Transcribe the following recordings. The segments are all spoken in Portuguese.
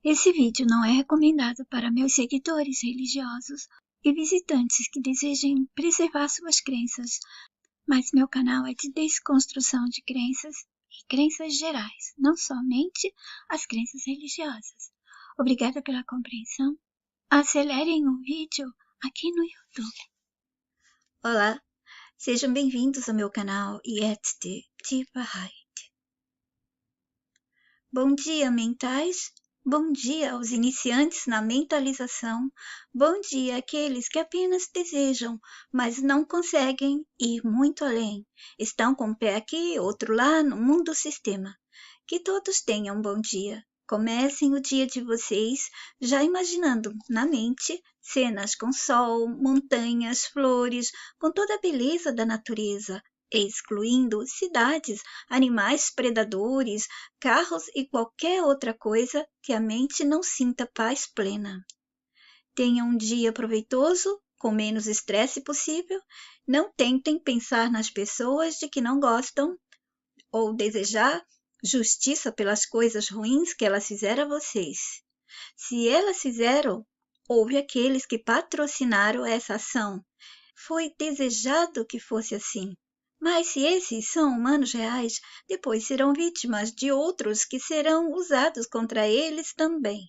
Esse vídeo não é recomendado para meus seguidores religiosos e visitantes que desejem preservar suas crenças, mas meu canal é de desconstrução de crenças e crenças gerais, não somente as crenças religiosas. Obrigada pela compreensão. Acelerem o vídeo aqui no YouTube. Olá, sejam bem-vindos ao meu canal Yet Bahai. Bom dia, mentais. Bom dia aos iniciantes na mentalização. Bom dia àqueles que apenas desejam, mas não conseguem ir muito além. Estão com um pé aqui, outro lá no mundo sistema. Que todos tenham um bom dia. Comecem o dia de vocês já imaginando na mente cenas com sol, montanhas, flores, com toda a beleza da natureza, excluindo cidades, animais predadores, carros e qualquer outra coisa que a mente não sinta paz plena. Tenham um dia proveitoso, com menos estresse possível. Não tentem pensar nas pessoas de que não gostam ou desejar justiça pelas coisas ruins que elas fizeram a vocês. Se elas fizeram, houve aqueles que patrocinaram essa ação. Foi desejado que fosse assim. Mas se esses são humanos reais, depois serão vítimas de outros que serão usados contra eles também.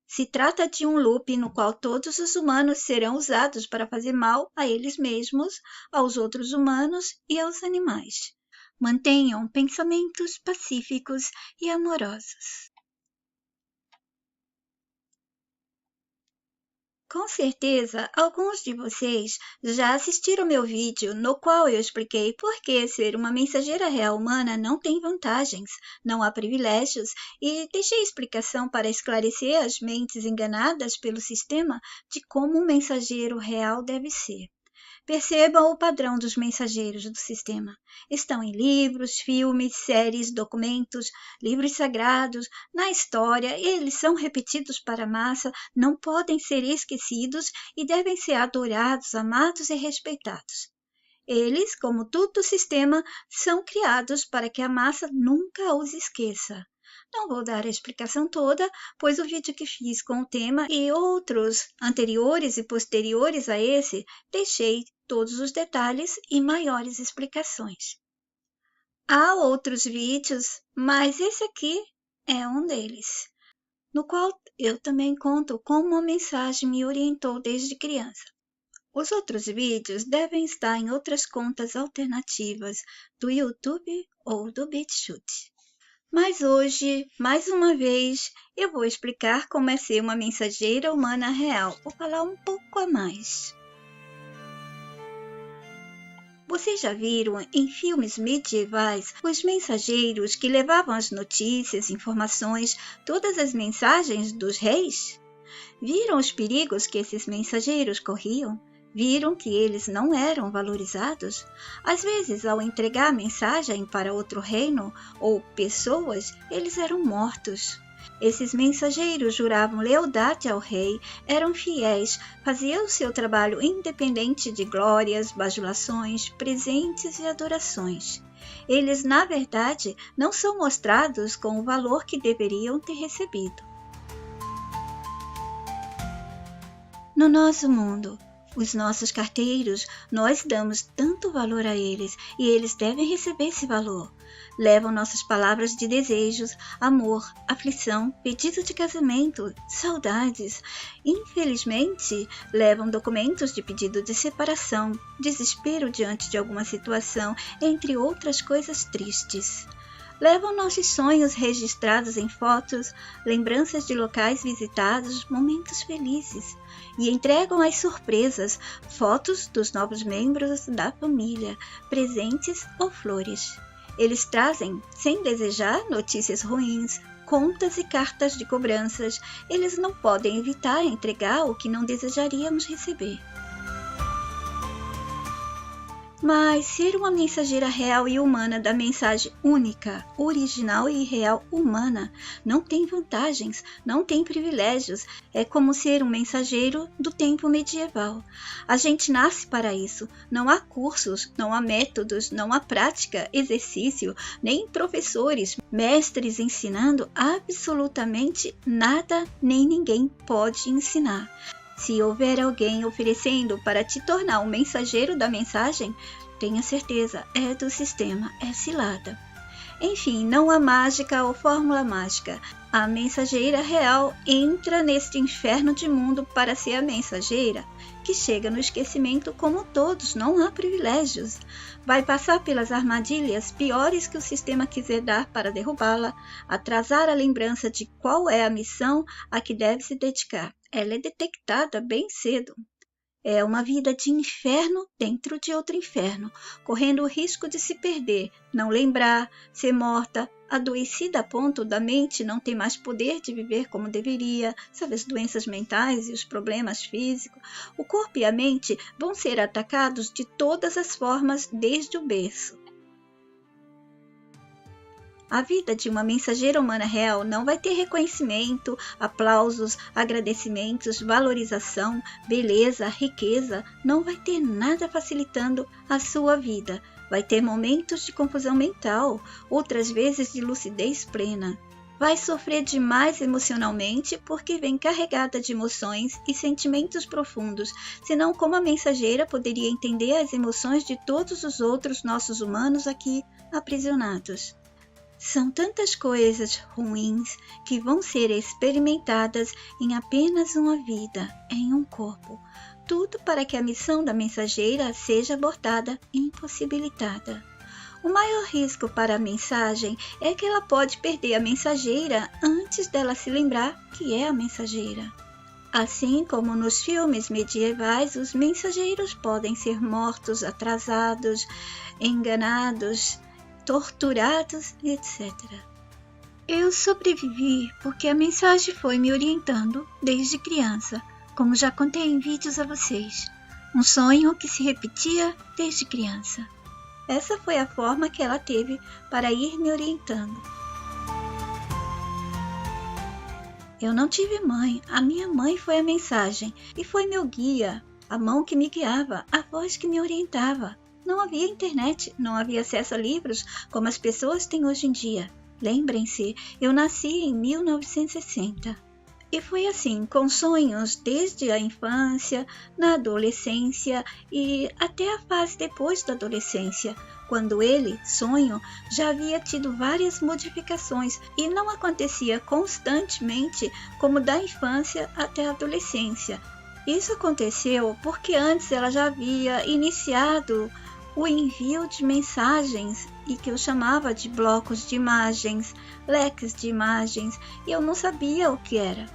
Se trata de um loop no qual todos os humanos serão usados para fazer mal a eles mesmos, aos outros humanos e aos animais. Mantenham pensamentos pacíficos e amorosos. Com certeza, alguns de vocês já assistiram meu vídeo no qual eu expliquei por que ser uma mensageira real humana não tem vantagens, não há privilégios e deixei explicação para esclarecer as mentes enganadas pelo sistema de como um mensageiro real deve ser. Percebam o padrão dos mensageiros do sistema. Estão em livros, filmes, séries, documentos, livros sagrados, na história, e eles são repetidos para a massa, não podem ser esquecidos e devem ser adorados, amados e respeitados. Eles, como todo o sistema, são criados para que a massa nunca os esqueça. Não vou dar a explicação toda, pois o vídeo que fiz com o tema e outros anteriores e posteriores a esse, deixei todos os detalhes e maiores explicações. Há outros vídeos, mas esse aqui é um deles, no qual eu também conto como uma mensagem me orientou desde criança. Os outros vídeos devem estar em outras contas alternativas do YouTube ou do BitChute. Mas hoje, mais uma vez, eu vou explicar como é ser uma mensageira humana real. Vou falar um pouco a mais. Vocês já viram em filmes medievais os mensageiros que levavam as notícias, informações, todas as mensagens dos reis? Viram os perigos que esses mensageiros corriam? Viram que eles não eram valorizados? Às vezes, ao entregar a mensagem para outro reino ou pessoas, eles eram mortos. Esses mensageiros juravam lealdade ao rei, eram fiéis, faziam o seu trabalho independente de glórias, bajulações, presentes e adorações. Eles, na verdade, não são mostrados com o valor que deveriam ter recebido. No nosso mundo, os nossos carteiros, nós damos tanto valor a eles e eles devem receber esse valor. Levam nossas palavras de desejos, amor, aflição, pedido de casamento, saudades. Infelizmente, levam documentos de pedido de separação, desespero diante de alguma situação, entre outras coisas tristes. Levam nossos sonhos registrados em fotos, lembranças de locais visitados, momentos felizes. E entregam as surpresas, fotos dos novos membros da família, presentes ou flores. Eles trazem, sem desejar, notícias ruins, contas e cartas de cobranças. Eles não podem evitar entregar o que não desejaríamos receber. Mas ser uma mensageira real e humana da mensagem única, original e real humana não tem vantagens, não tem privilégios. É como ser um mensageiro do tempo medieval. A gente nasce para isso. Não há cursos, não há métodos, não há prática, exercício, nem professores, mestres ensinando absolutamente nada, nem ninguém pode ensinar. Se houver alguém oferecendo para te tornar um mensageiro da mensagem, tenha certeza, é do sistema, é cilada. Enfim, não há mágica ou fórmula mágica. A mensageira real entra neste inferno de mundo para ser a mensageira, que chega no esquecimento como todos, não há privilégios. Vai passar pelas armadilhas piores que o sistema quiser dar para derrubá-la, atrasar a lembrança de qual é a missão a que deve se dedicar. Ela é detectada bem cedo. É uma vida de inferno dentro de outro inferno, correndo o risco de se perder, não lembrar, ser morta, adoecida a ponto da mente não ter mais poder de viver como deveria, sabe, as doenças mentais e os problemas físicos. O corpo e a mente vão ser atacados de todas as formas desde o berço. A vida de uma mensageira humana real não vai ter reconhecimento, aplausos, agradecimentos, valorização, beleza, riqueza, não vai ter nada facilitando a sua vida. Vai ter momentos de confusão mental, outras vezes de lucidez plena. Vai sofrer demais emocionalmente porque vem carregada de emoções e sentimentos profundos, senão como a mensageira poderia entender as emoções de todos os outros nossos humanos aqui aprisionados. São tantas coisas ruins que vão ser experimentadas em apenas uma vida, em um corpo. Tudo para que a missão da mensageira seja abortada e impossibilitada. O maior risco para a mensagem é que ela pode perder a mensageira antes dela se lembrar que é a mensageira. Assim como nos filmes medievais, os mensageiros podem ser mortos, atrasados, enganados, torturados, etc. Eu sobrevivi porque a mensagem foi me orientando desde criança, como já contei em vídeos a vocês. Um sonho que se repetia desde criança. Essa foi a forma que ela teve para ir me orientando. Eu não tive mãe, a minha mãe foi a mensagem e foi meu guia, a mão que me guiava, a voz que me orientava. Não havia internet, não havia acesso a livros como as pessoas têm hoje em dia. Lembrem-se, eu nasci em 1960. E foi assim, com sonhos desde a infância, na adolescência e até a fase depois da adolescência, quando ele, sonho, já havia tido várias modificações e não acontecia constantemente como da infância até a adolescência. Isso aconteceu porque antes ela já havia iniciado o envio de mensagens e que eu chamava de blocos de imagens, leques de imagens, e eu não sabia o que era.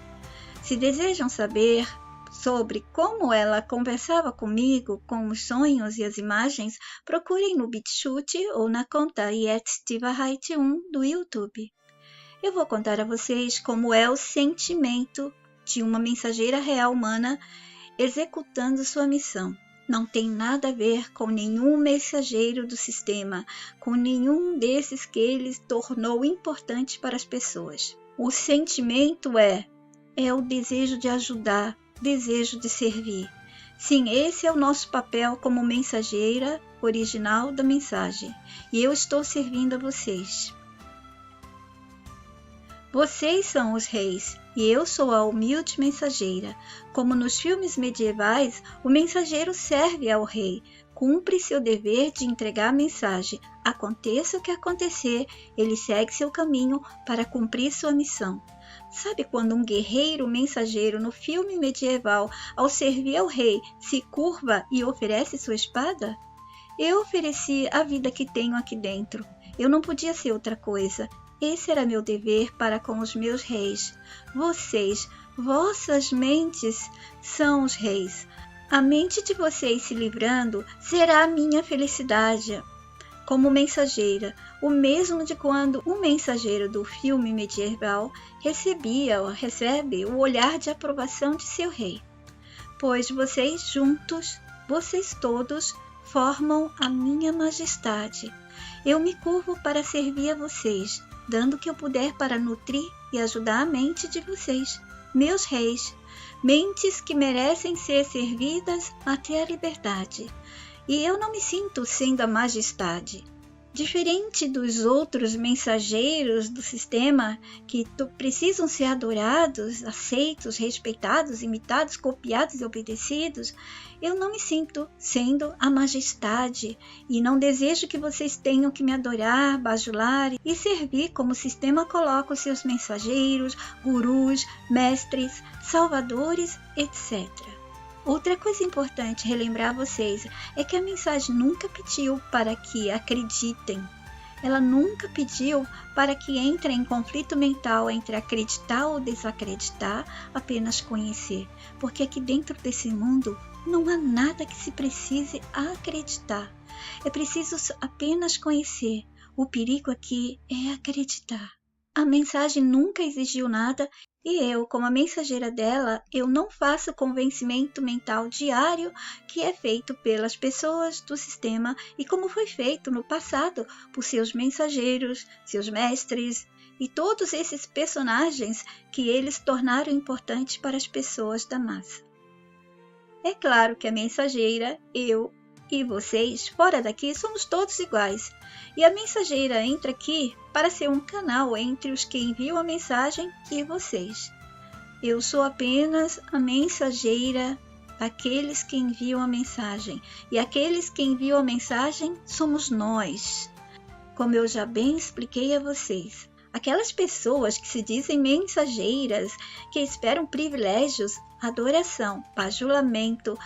Se desejam saber sobre como ela conversava comigo com os sonhos e as imagens, procurem no BitChute ou na conta YetStivaHait1 do YouTube. Eu vou contar a vocês como é o sentimento de uma mensageira real humana executando sua missão. Não tem nada a ver com nenhum mensageiro do sistema, com nenhum desses que ele tornou importante para as pessoas. O sentimento é o desejo de ajudar, desejo de servir. Sim, esse é o nosso papel como mensageira original da mensagem. E eu estou servindo a vocês. Vocês são os reis, e eu sou a humilde mensageira. Como nos filmes medievais, o mensageiro serve ao rei, cumpre seu dever de entregar a mensagem. Aconteça o que acontecer, ele segue seu caminho para cumprir sua missão. Sabe quando um guerreiro mensageiro no filme medieval, ao servir ao rei, se curva e oferece sua espada? Eu ofereci a vida que tenho aqui dentro. Eu não podia ser outra coisa. Esse era meu dever para com os meus reis. Vocês, vossas mentes, são os reis. A mente de vocês se livrando será a minha felicidade. Como mensageira, o mesmo de quando o mensageiro do filme medieval recebe o olhar de aprovação de seu rei. Pois vocês juntos, vocês todos, formam a minha majestade. Eu me curvo para servir a vocês, dando o que eu puder para nutrir e ajudar a mente de vocês, meus reis, mentes que merecem ser servidas até a liberdade. E eu não me sinto sendo a majestade. Diferente dos outros mensageiros do sistema que precisam ser adorados, aceitos, respeitados, imitados, copiados e obedecidos, eu não me sinto sendo a majestade e não desejo que vocês tenham que me adorar, bajular e servir como o sistema coloca os seus mensageiros, gurus, mestres, salvadores, etc. Outra coisa importante relembrar a vocês é que a mensagem nunca pediu para que acreditem. Ela nunca pediu para que entrem em conflito mental entre acreditar ou desacreditar, apenas conhecer. Porque aqui dentro desse mundo não há nada que se precise acreditar. É preciso apenas conhecer. O perigo aqui é acreditar. A mensagem nunca exigiu nada e eu, como a mensageira dela, eu não faço o convencimento mental diário que é feito pelas pessoas do sistema e como foi feito no passado por seus mensageiros, seus mestres e todos esses personagens que eles tornaram importantes para as pessoas da massa. É claro que a mensageira, eu e vocês, fora daqui, somos todos iguais. E a mensageira entra aqui para ser um canal entre os que enviam a mensagem e vocês. Eu sou apenas a mensageira daqueles que enviam a mensagem. E aqueles que enviam a mensagem somos nós. Como eu já bem expliquei a vocês. Aquelas pessoas que se dizem mensageiras, que esperam privilégios, adoração, bajulamento,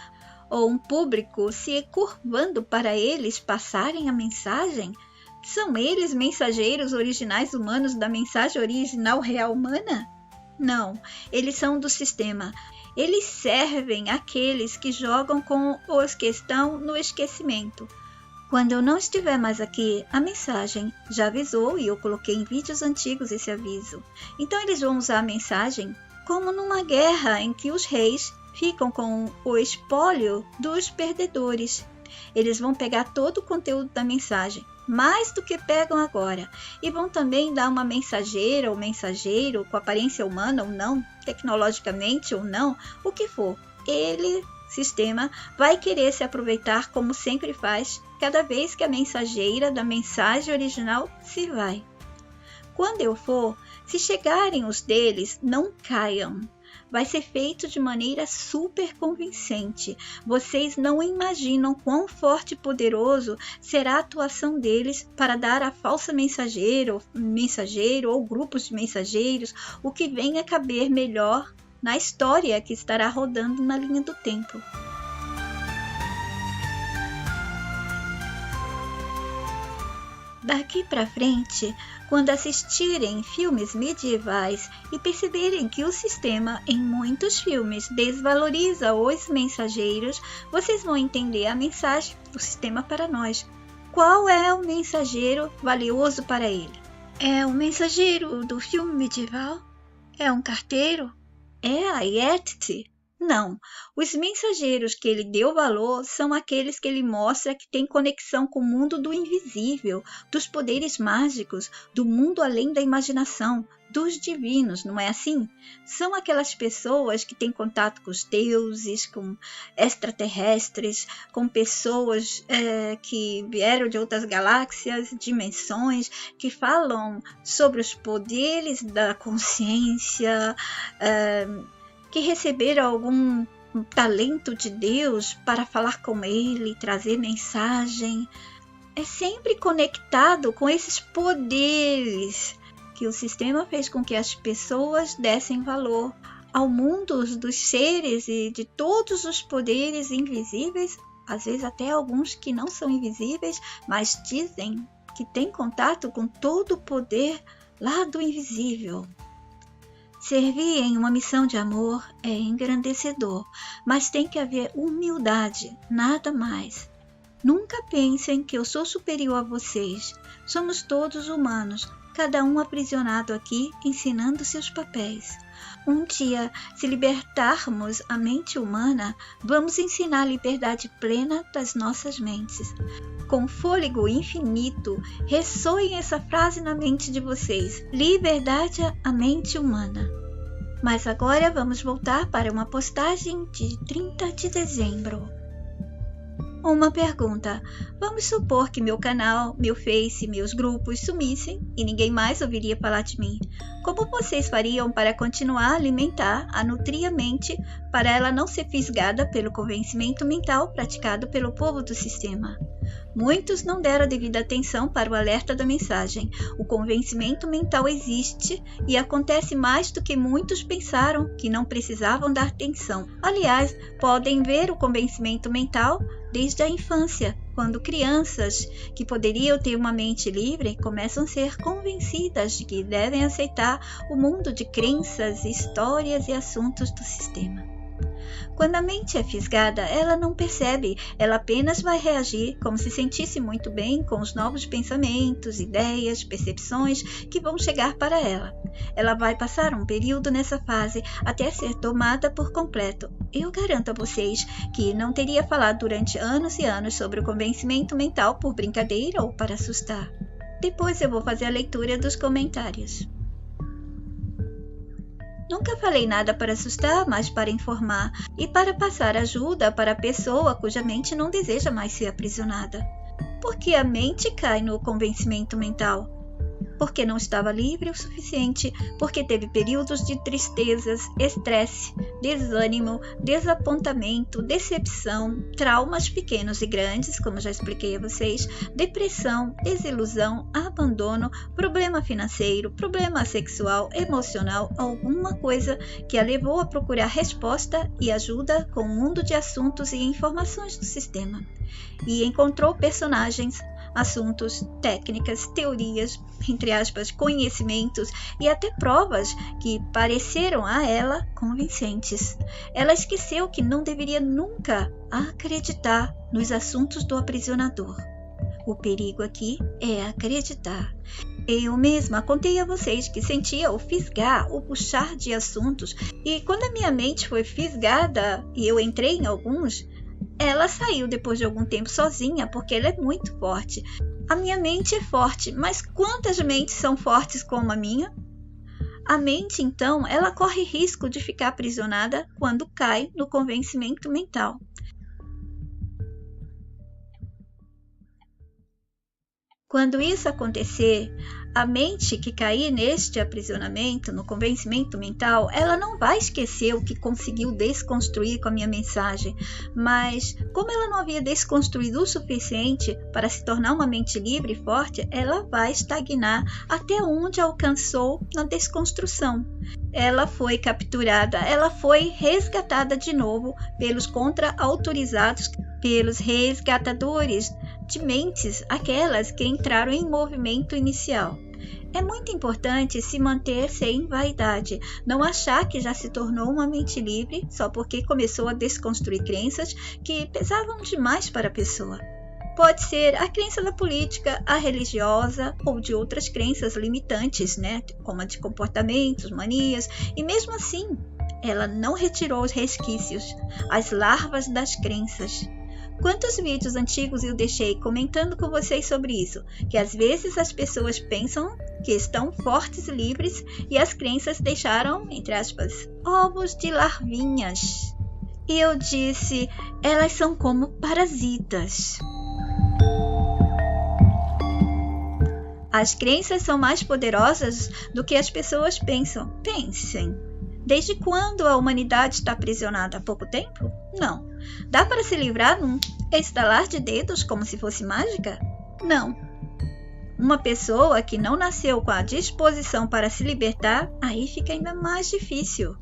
ou um público se curvando para eles passarem a mensagem, são eles mensageiros originais humanos da mensagem original real humana? Não, eles são do sistema. Eles servem aqueles que jogam com os que estão no esquecimento. Quando eu não estiver mais aqui, a mensagem já avisou e eu coloquei em vídeos antigos esse aviso. Então eles vão usar a mensagem como numa guerra em que os reis ficam com o espólio dos perdedores. Eles vão pegar todo o conteúdo da mensagem, mais do que pegam agora, e vão também dar uma mensageira ou mensageiro com aparência humana ou não, tecnologicamente ou não, o que for. Ele, sistema, vai querer se aproveitar como sempre faz, cada vez que a mensageira da mensagem original se vai. Quando eu for, se chegarem os deles, não caiam. Vai ser feito de maneira super convincente. Vocês não imaginam quão forte e poderoso será a atuação deles para dar a falsa mensageiro ou grupos de mensageiros o que venha a caber melhor na história que estará rodando na linha do tempo. Daqui para frente, quando assistirem filmes medievais e perceberem que o sistema em muitos filmes desvaloriza os mensageiros, vocês vão entender a mensagem do sistema para nós. Qual é o mensageiro valioso para ele? É o mensageiro do filme medieval? É um carteiro? É a Yeti? Não, os mensageiros que ele deu valor são aqueles que ele mostra que têm conexão com o mundo do invisível, dos poderes mágicos, do mundo além da imaginação, dos divinos, não é assim? São aquelas pessoas que têm contato com os deuses, com extraterrestres, com pessoas que vieram de outras galáxias, dimensões, que falam sobre os poderes da consciência, que receberam algum talento de Deus para falar com ele, trazer mensagem. É sempre conectado com esses poderes que o sistema fez com que as pessoas dessem valor ao mundo dos seres e de todos os poderes invisíveis, às vezes até alguns que não são invisíveis, mas dizem que têm contato com todo o poder lá do invisível. Servir em uma missão de amor é engrandecedor, mas tem que haver humildade, nada mais. Nunca pensem que eu sou superior a vocês. Somos todos humanos, cada um aprisionado aqui, ensinando seus papéis. Um dia, se libertarmos a mente humana, vamos ensinar a liberdade plena das nossas mentes. Com fôlego infinito, ressoem essa frase na mente de vocês: liberdade à mente humana. Mas agora vamos voltar para uma postagem de 30 de dezembro. Uma pergunta. Vamos supor que meu canal, meu Face, meus grupos sumissem e ninguém mais ouviria falar de mim. Como vocês fariam para continuar a alimentar, a nutrir a mente, para ela não ser fisgada pelo convencimento mental praticado pelo povo do sistema? Muitos não deram a devida atenção para o alerta da mensagem. O convencimento mental existe e acontece mais do que muitos pensaram que não precisavam dar atenção. Aliás, podem ver o convencimento mental desde a infância, quando crianças que poderiam ter uma mente livre começam a ser convencidas de que devem aceitar o mundo de crenças, histórias e assuntos do sistema. Quando a mente é fisgada, ela não percebe, ela apenas vai reagir como se sentisse muito bem com os novos pensamentos, ideias, percepções que vão chegar para ela. Ela vai passar um período nessa fase até ser tomada por completo. Eu garanto a vocês que não teria falado durante anos e anos sobre o convencimento mental por brincadeira ou para assustar. Depois eu vou fazer a leitura dos comentários. Nunca falei nada para assustar, mas para informar e para passar ajuda para a pessoa cuja mente não deseja mais ser aprisionada. Porque a mente cai no convencimento mental? Porque não estava livre o suficiente, porque teve períodos de tristezas, estresse, desânimo, desapontamento, decepção, traumas pequenos e grandes, como já expliquei a vocês, depressão, desilusão, abandono, problema financeiro, problema sexual, emocional, alguma coisa que a levou a procurar resposta e ajuda com o mundo de assuntos e informações do sistema. E encontrou personagens, assuntos, técnicas, teorias, entre aspas, conhecimentos e até provas que pareceram a ela convincentes. Ela esqueceu que não deveria nunca acreditar nos assuntos do aprisionador. O perigo aqui é acreditar. Eu mesma contei a vocês que sentia o fisgar, o puxar de assuntos, e quando a minha mente foi fisgada e eu entrei em alguns, ela saiu depois de algum tempo sozinha, porque ela é muito forte. A minha mente é forte, mas quantas mentes são fortes como a minha? A mente, então, ela corre risco de ficar aprisionada quando cai no convencimento mental. Quando isso acontecer, a mente que cair neste aprisionamento, no convencimento mental, ela não vai esquecer o que conseguiu desconstruir com a minha mensagem, mas como ela não havia desconstruído o suficiente para se tornar uma mente livre e forte, ela vai estagnar até onde alcançou na desconstrução. Ela foi capturada, ela foi resgatada de novo pelos contra-autorizados, pelos resgatadores de mentes, aquelas que entraram em movimento inicial. É muito importante se manter sem vaidade, não achar que já se tornou uma mente livre só porque começou a desconstruir crenças que pesavam demais para a pessoa. Pode ser a crença da política, a religiosa ou de outras crenças limitantes, como a de comportamentos, manias, e mesmo assim, ela não retirou os resquícios, as larvas das crenças. Quantos vídeos antigos eu deixei comentando com vocês sobre isso? Que às vezes as pessoas pensam que estão fortes e livres e as crenças deixaram, entre aspas, ovos de larvinhas. E eu disse, elas são como parasitas. As crenças são mais poderosas do que as pessoas pensam. Pensem. Desde quando a humanidade está aprisionada? Há pouco tempo? Não. Dá para se livrar num estalar de dedos como se fosse mágica? Não. Uma pessoa que não nasceu com a disposição para se libertar, aí fica ainda mais difícil.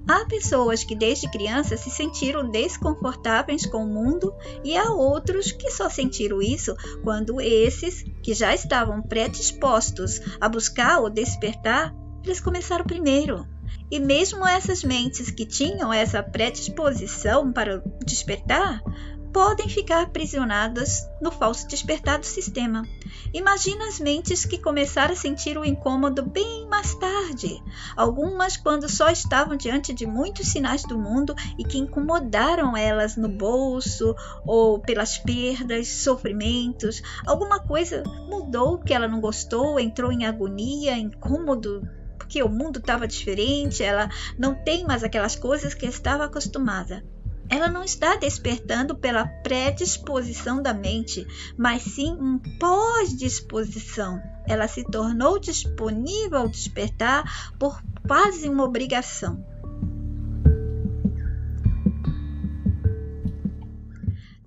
Há pessoas que desde criança se sentiram desconfortáveis com o mundo e há outros que só sentiram isso quando esses, que já estavam predispostos a buscar ou despertar, eles começaram primeiro. E mesmo essas mentes que tinham essa predisposição para despertar, podem ficar aprisionadas no falso despertar do sistema. Imagina as mentes que começaram a sentir o incômodo bem mais tarde. Algumas quando só estavam diante de muitos sinais do mundo e que incomodaram elas no bolso ou pelas perdas, sofrimentos. Alguma coisa mudou que ela não gostou, entrou em agonia, incômodo, porque o mundo estava diferente, ela não tem mais aquelas coisas que estava acostumada. Ela não está despertando pela predisposição da mente, mas sim uma pós-disposição. Ela se tornou disponível ao despertar por quase uma obrigação.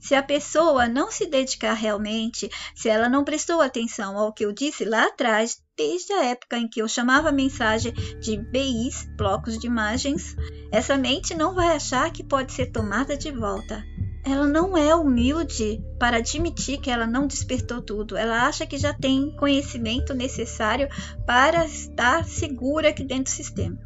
Se a pessoa não se dedicar realmente, se ela não prestou atenção ao que eu disse lá atrás, desde a época em que eu chamava a mensagem de BIs, blocos de imagens, essa mente não vai achar que pode ser tomada de volta. Ela não é humilde para admitir que ela não despertou tudo. Ela acha que já tem conhecimento necessário para estar segura aqui dentro do sistema.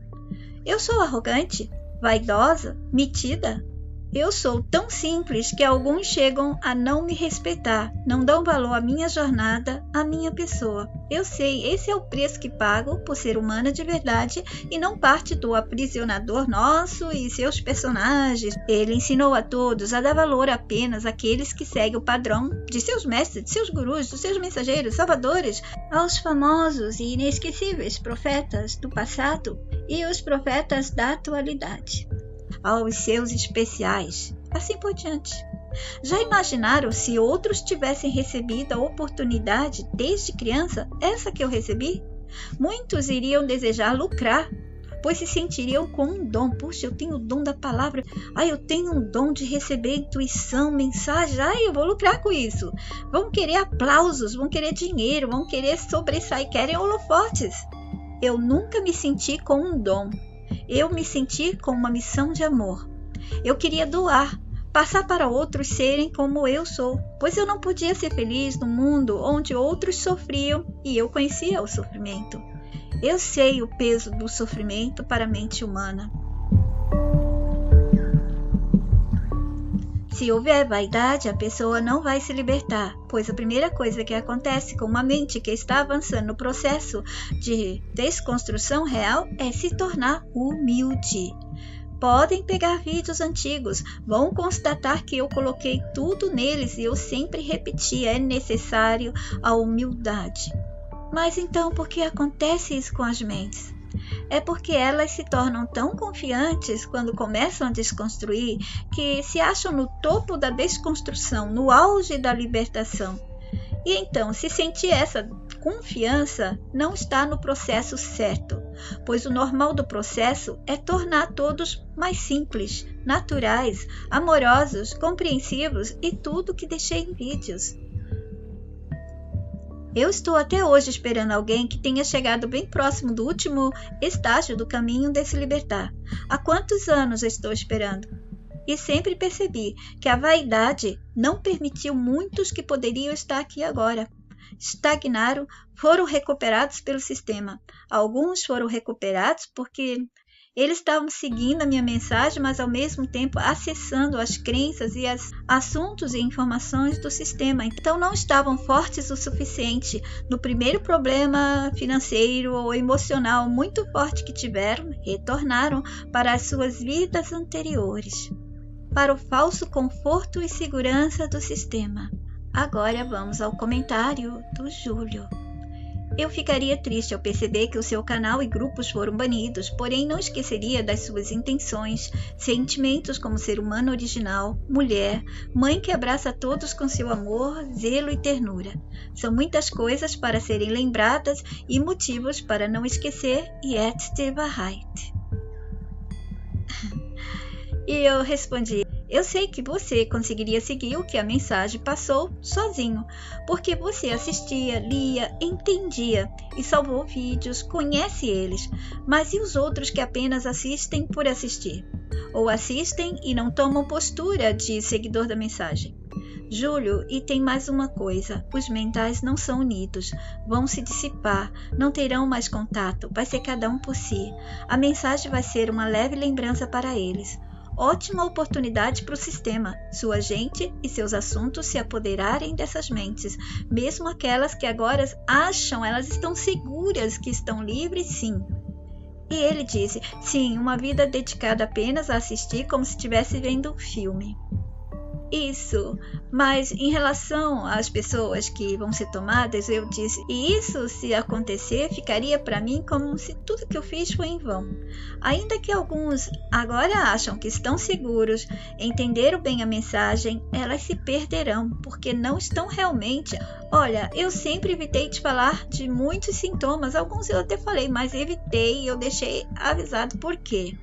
Eu sou arrogante, vaidosa, metida? Eu sou tão simples que alguns chegam a não me respeitar, não dão valor à minha jornada, à minha pessoa. Eu sei, esse é o preço que pago por ser humana de verdade e não parte do aprisionador nosso e seus personagens. Ele ensinou a todos a dar valor apenas àqueles que seguem o padrão de seus mestres, de seus gurus, dos seus mensageiros, salvadores, aos famosos e inesquecíveis profetas do passado e os profetas da atualidade, aos seus especiais, assim por diante. Já imaginaram se outros tivessem recebido a oportunidade desde criança, essa que eu recebi? Muitos iriam desejar lucrar, pois se sentiriam com um dom. Puxa, eu tenho o dom da palavra. Eu tenho um dom de receber intuição, mensagem. Eu vou lucrar com isso. Vão querer aplausos, vão querer dinheiro, vão querer sobressair, querem holofotes. Eu nunca me senti com um dom. Eu me senti com uma missão de amor. Eu queria doar, passar para outros serem como eu sou, pois eu não podia ser feliz no mundo onde outros sofriam e eu conhecia o sofrimento. Eu sei o peso do sofrimento para a mente humana. Se houver vaidade, a pessoa não vai se libertar, pois a primeira coisa que acontece com uma mente que está avançando no processo de desconstrução real é se tornar humilde. Podem pegar vídeos antigos, vão constatar que eu coloquei tudo neles e eu sempre repeti, é necessário a humildade. Mas então por que acontece isso com as mentes? É porque elas se tornam tão confiantes quando começam a desconstruir que se acham no topo da desconstrução, no auge da libertação. E então, se sentir essa confiança, não está no processo certo, pois o normal do processo é tornar todos mais simples, naturais, amorosos, compreensivos e tudo que deixei em vídeos. Eu estou até hoje esperando alguém que tenha chegado bem próximo do último estágio do caminho de se libertar. Há quantos anos estou esperando? E sempre percebi que a vaidade não permitiu muitos que poderiam estar aqui agora. Estagnaram, foram recuperados pelo sistema. Alguns foram recuperados porque eles estavam seguindo a minha mensagem, mas ao mesmo tempo acessando as crenças e os assuntos e informações do sistema. Então não estavam fortes o suficiente. No primeiro problema financeiro ou emocional muito forte que tiveram, retornaram para as suas vidas anteriores, para o falso conforto e segurança do sistema. Agora vamos ao comentário do Júlio. Eu ficaria triste ao perceber que o seu canal e grupos foram banidos, porém não esqueceria das suas intenções, sentimentos como ser humano original, mulher, mãe que abraça todos com seu amor, zelo e ternura. São muitas coisas para serem lembradas e motivos para não esquecer, e et Wahrheit. E eu respondi: eu sei que você conseguiria seguir o que a mensagem passou sozinho, porque você assistia, lia, entendia e salvou vídeos, conhece eles. Mas e os outros que apenas assistem por assistir? Ou assistem e não tomam postura de seguidor da mensagem? Júlio, e tem mais uma coisa, os mentais não são unidos, vão se dissipar, não terão mais contato, vai ser cada um por si. A mensagem vai ser uma leve lembrança para eles. ótima oportunidade para o sistema, sua gente e seus assuntos se apoderarem dessas mentes, mesmo aquelas que agora acham, elas estão seguras que estão livres, sim. E ele disse, sim, uma vida dedicada apenas a assistir como se estivesse vendo um filme. Isso, mas em relação às pessoas que vão ser tomadas, eu disse, e isso se acontecer, ficaria para mim como se tudo que eu fiz foi em vão. Ainda que alguns agora acham que estão seguros, entenderam bem a mensagem, elas se perderão, porque não estão realmente. Olha, eu sempre evitei de falar de muitos sintomas, alguns eu até falei, mas evitei e eu deixei avisado por quê.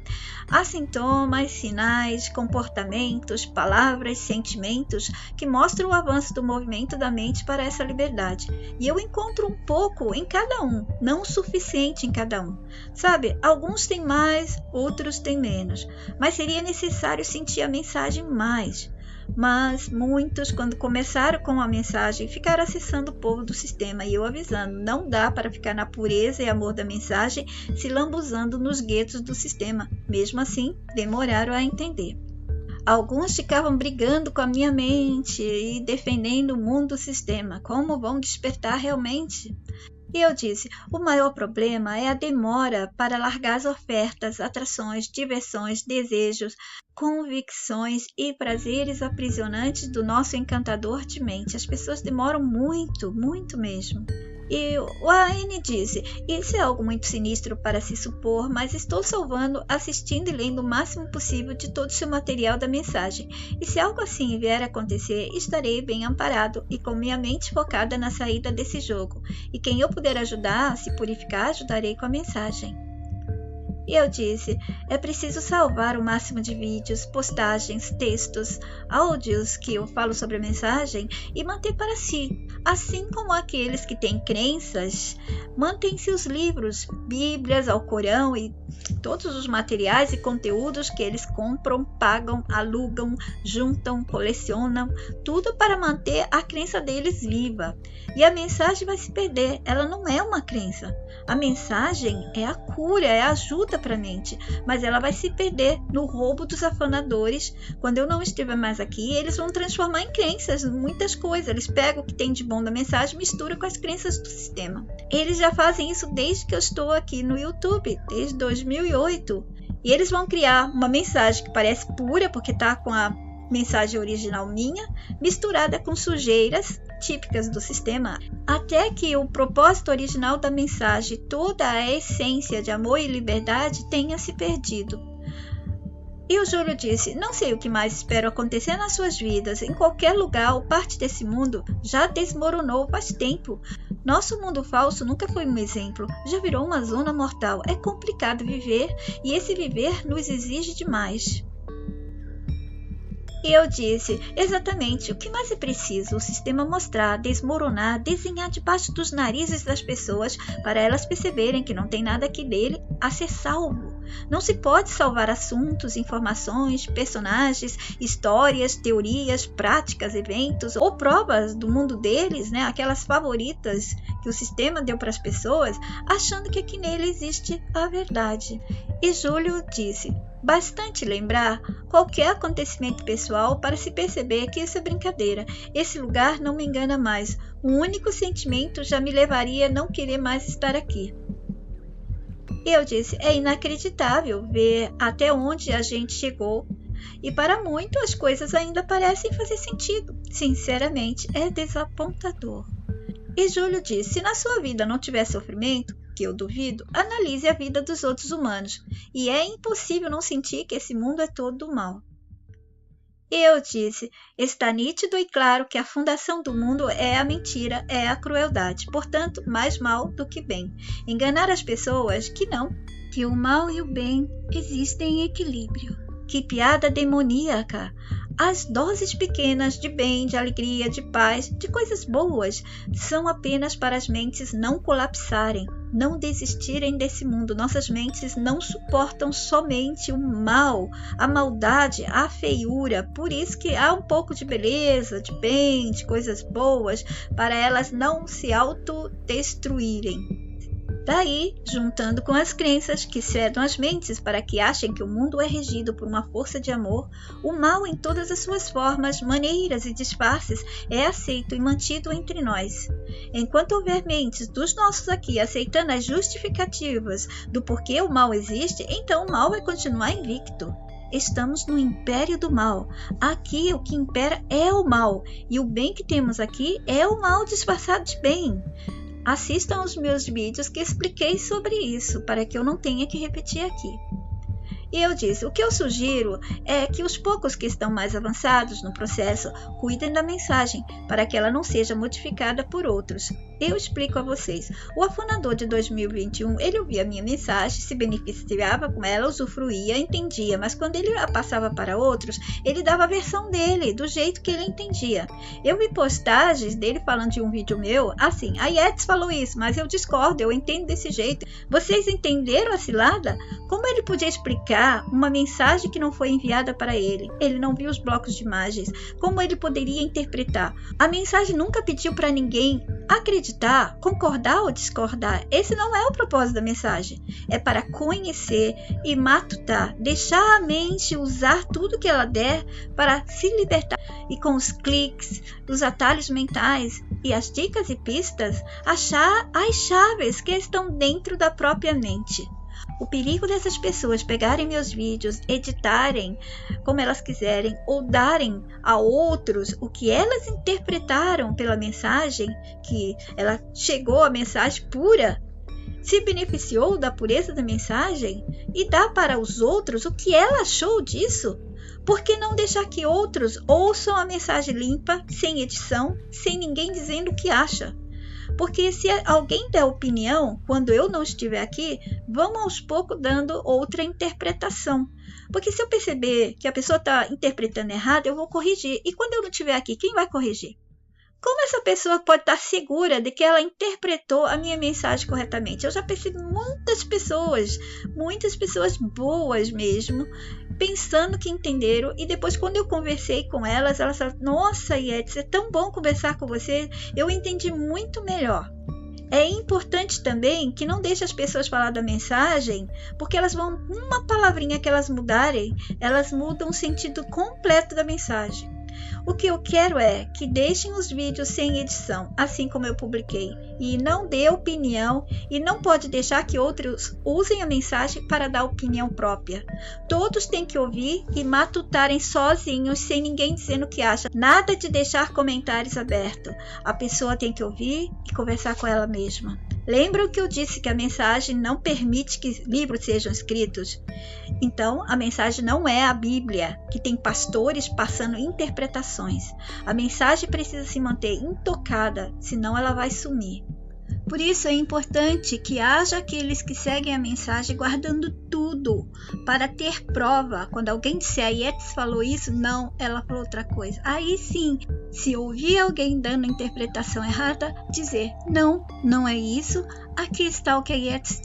Há sintomas, sinais, comportamentos, palavras, sentimentos que mostram o avanço do movimento da mente para essa liberdade. E eu encontro um pouco em cada um, não o suficiente em cada um. Sabe, alguns têm mais, outros têm menos, mas seria necessário sentir a mensagem mais. Mas muitos, quando começaram com a mensagem, ficaram acessando o povo do sistema e eu avisando, não dá para ficar na pureza e amor da mensagem se lambuzando nos guetos do sistema. Mesmo assim, demoraram a entender. Alguns ficavam brigando com a minha mente e defendendo o mundo do sistema. Como vão despertar realmente? E eu disse, o maior problema é a demora para largar as ofertas, atrações, diversões, desejos, convicções e prazeres aprisionantes do nosso encantador de mente. As pessoas demoram muito, muito mesmo. E o AN disse, isso é algo muito sinistro para se supor, mas estou salvando, assistindo e lendo o máximo possível de todo o seu material da mensagem. E se algo assim vier a acontecer, estarei bem amparado e com minha mente focada na saída desse jogo. E quem eu puder ajudar a se purificar, ajudarei com a mensagem. E eu disse, é preciso salvar o máximo de vídeos, postagens, textos, áudios que eu falo sobre a mensagem e manter para si. Assim como aqueles que têm crenças, mantêm seus livros, bíblias, Alcorão e todos os materiais e conteúdos que eles compram, pagam, alugam, juntam, colecionam, tudo para manter a crença deles viva. E a mensagem vai se perder, ela não é uma crença. A mensagem é a cura, é a ajuda para a mente, mas ela vai se perder no roubo dos afanadores. Quando eu não estiver mais aqui, eles vão transformar em crenças muitas coisas. Eles pegam o que tem de bom da mensagem e misturam com as crenças do sistema. Eles já fazem isso desde que eu estou aqui no YouTube, desde 2008. E eles vão criar uma mensagem que parece pura, porque está com a mensagem original minha, misturada com sujeiras típicas do sistema, até que o propósito original da mensagem, toda a essência de amor e liberdade tenha se perdido. E o Júlio disse, não sei o que mais espero acontecer nas suas vidas, em qualquer lugar ou parte desse mundo já desmoronou faz tempo. Nosso mundo falso nunca foi um exemplo, já virou uma zona mortal, é complicado viver e esse viver nos exige demais. E eu disse, exatamente, o que mais é preciso? O sistema mostrar, desmoronar, desenhar debaixo dos narizes das pessoas para elas perceberem que não tem nada aqui dele a ser salvo. Não se pode salvar assuntos, informações, personagens, histórias, teorias, práticas, eventos ou provas do mundo deles, né? Aquelas favoritas que o sistema deu para as pessoas, achando que aqui nele existe a verdade. E Júlio disse, bastante lembrar qualquer acontecimento pessoal para se perceber que isso é brincadeira. Esse lugar não me engana mais. Um único sentimento já me levaria a não querer mais estar aqui. E eu disse, é inacreditável ver até onde a gente chegou. E para muito as coisas ainda parecem fazer sentido. Sinceramente, é desapontador. E Júlio disse, se na sua vida não tiver sofrimento, que eu duvido, analise a vida dos outros humanos. E é impossível não sentir que esse mundo é todo do mal. E eu disse, está nítido e claro que a fundação do mundo é a mentira, é a crueldade. Portanto, mais mal do que bem. Enganar as pessoas que não, que o mal e o bem existem em equilíbrio. Que piada demoníaca! As doses pequenas de bem, de alegria, de paz, de coisas boas, são apenas para as mentes não colapsarem, não desistirem desse mundo. Nossas mentes não suportam somente o mal, a maldade, a feiura. Por isso que há um pouco de beleza, de bem, de coisas boas, para elas não se autodestruírem. Daí, juntando com as crenças que sedam as mentes para que achem que o mundo é regido por uma força de amor, o mal em todas as suas formas, maneiras e disfarces é aceito e mantido entre nós. Enquanto houver mentes dos nossos aqui aceitando as justificativas do porquê o mal existe, então o mal vai continuar invicto. Estamos no império do mal. Aqui o que impera é o mal, e o bem que temos aqui é o mal disfarçado de bem. Assistam aos meus vídeos que expliquei sobre isso, para que eu não tenha que repetir aqui. E eu disse, o que eu sugiro é que os poucos que estão mais avançados no processo cuidem da mensagem, para que ela não seja modificada por outros. Eu explico a vocês. O afonador de 2021, ele ouvia a minha mensagem, se beneficiava com ela, usufruía, entendia, mas quando ele a passava para outros, ele dava a versão dele, do jeito que ele entendia. Eu vi postagens dele falando de um vídeo meu, assim, a Yetis falou isso, mas eu discordo, eu entendo desse jeito. Vocês entenderam a cilada? Como ele podia explicar uma mensagem que não foi enviada para ele? Ele não viu os blocos de imagens. Como ele poderia interpretar? A mensagem nunca pediu para ninguém acreditar, concordar ou discordar. Esse não é o propósito da mensagem. É para conhecer e matutar, deixar a mente usar tudo que ela der para se libertar. E com os cliques, os atalhos mentais e as dicas e pistas, achar as chaves que estão dentro da própria mente. O perigo dessas pessoas pegarem meus vídeos, editarem como elas quiserem ou darem a outros o que elas interpretaram pela mensagem, que ela chegou a mensagem pura, se beneficiou da pureza da mensagem e dá para os outros o que ela achou disso. Por que não deixar que outros ouçam a mensagem limpa, sem edição, sem ninguém dizendo o que acha? Porque se alguém der opinião, quando eu não estiver aqui, vamos aos poucos dando outra interpretação. Porque se eu perceber que a pessoa está interpretando errado, eu vou corrigir. E quando eu não estiver aqui, quem vai corrigir? Como essa pessoa pode estar segura de que ela interpretou a minha mensagem corretamente? Eu já percebi muitas pessoas boas mesmo, pensando que entenderam, e depois quando eu conversei com elas falaram, nossa, Yetis, é tão bom conversar com você, eu entendi muito melhor. É importante também que não deixe as pessoas falar da mensagem, porque elas vão, uma palavrinha que elas mudarem, elas mudam o sentido completo da mensagem. O que eu quero é que deixem os vídeos sem edição, assim como eu publiquei, e não dê opinião, e não pode deixar que outros usem a mensagem para dar opinião própria. Todos têm que ouvir e matutarem sozinhos, sem ninguém dizendo o que acha. Nada de deixar comentários abertos. A pessoa tem que ouvir e conversar com ela mesma. Lembram que eu disse que a mensagem não permite que livros sejam escritos? Então, a mensagem não é a Bíblia, que tem pastores passando interpretações. A mensagem precisa se manter intocada, senão ela vai sumir. Por isso é importante que haja aqueles que seguem a mensagem guardando tudo, para ter prova. Quando alguém disser, a Yetis falou isso, não, ela falou outra coisa. Aí sim, se ouvir alguém dando interpretação errada, dizer, não, não é isso, aqui está o que a Yetis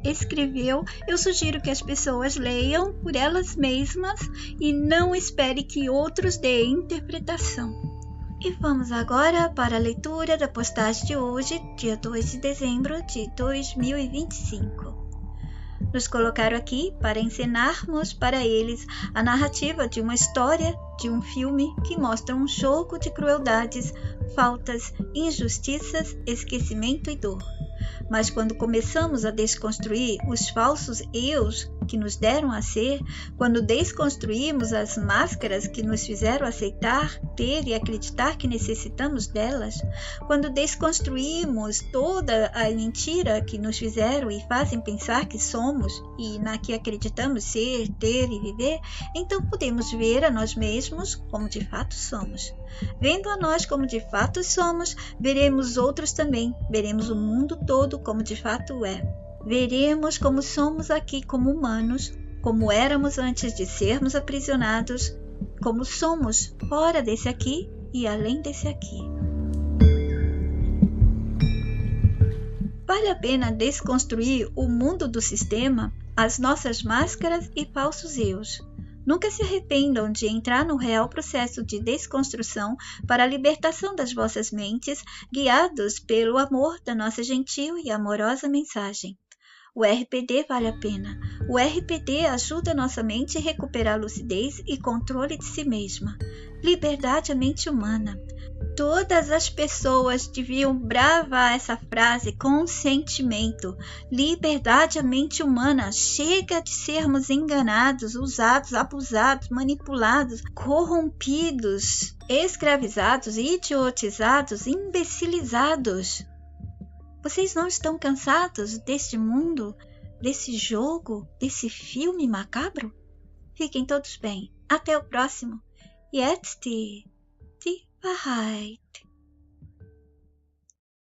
escreveu. Eu sugiro que as pessoas leiam por elas mesmas e não espere que outros deem interpretação. E vamos agora para a leitura da postagem de hoje, dia 2 de dezembro de 2025. Nos colocaram aqui para ensinarmos para eles a narrativa de uma história, de um filme que mostra um jogo de crueldades, faltas, injustiças, esquecimento e dor. Mas quando começamos a desconstruir os falsos eus que nos deram a ser, quando desconstruímos as máscaras que nos fizeram aceitar, ter e acreditar que necessitamos delas, quando desconstruímos toda a mentira que nos fizeram e fazem pensar que somos e na que acreditamos ser, ter e viver, então podemos ver a nós mesmos como de fato somos. Vendo a nós como de fato somos, veremos outros também, veremos o mundo todo como de fato é. Veremos como somos aqui como humanos, como éramos antes de sermos aprisionados, como somos fora desse aqui e além desse aqui. Vale a pena desconstruir o mundo do sistema, as nossas máscaras e falsos eus. Nunca se arrependam de entrar no real processo de desconstrução para a libertação das vossas mentes, guiados pelo amor da nossa gentil e amorosa mensagem. O RPD vale a pena. O RPD ajuda nossa mente a recuperar lucidez e controle de si mesma. Liberdade à mente humana. Todas as pessoas deviam bravar essa frase com sentimento. Liberdade à mente humana. Chega de sermos enganados, usados, abusados, manipulados, corrompidos, escravizados, idiotizados, imbecilizados. Vocês não estão cansados deste mundo, desse jogo, desse filme macabro? Fiquem todos bem. Até o próximo. Jetzt die Wahrheit.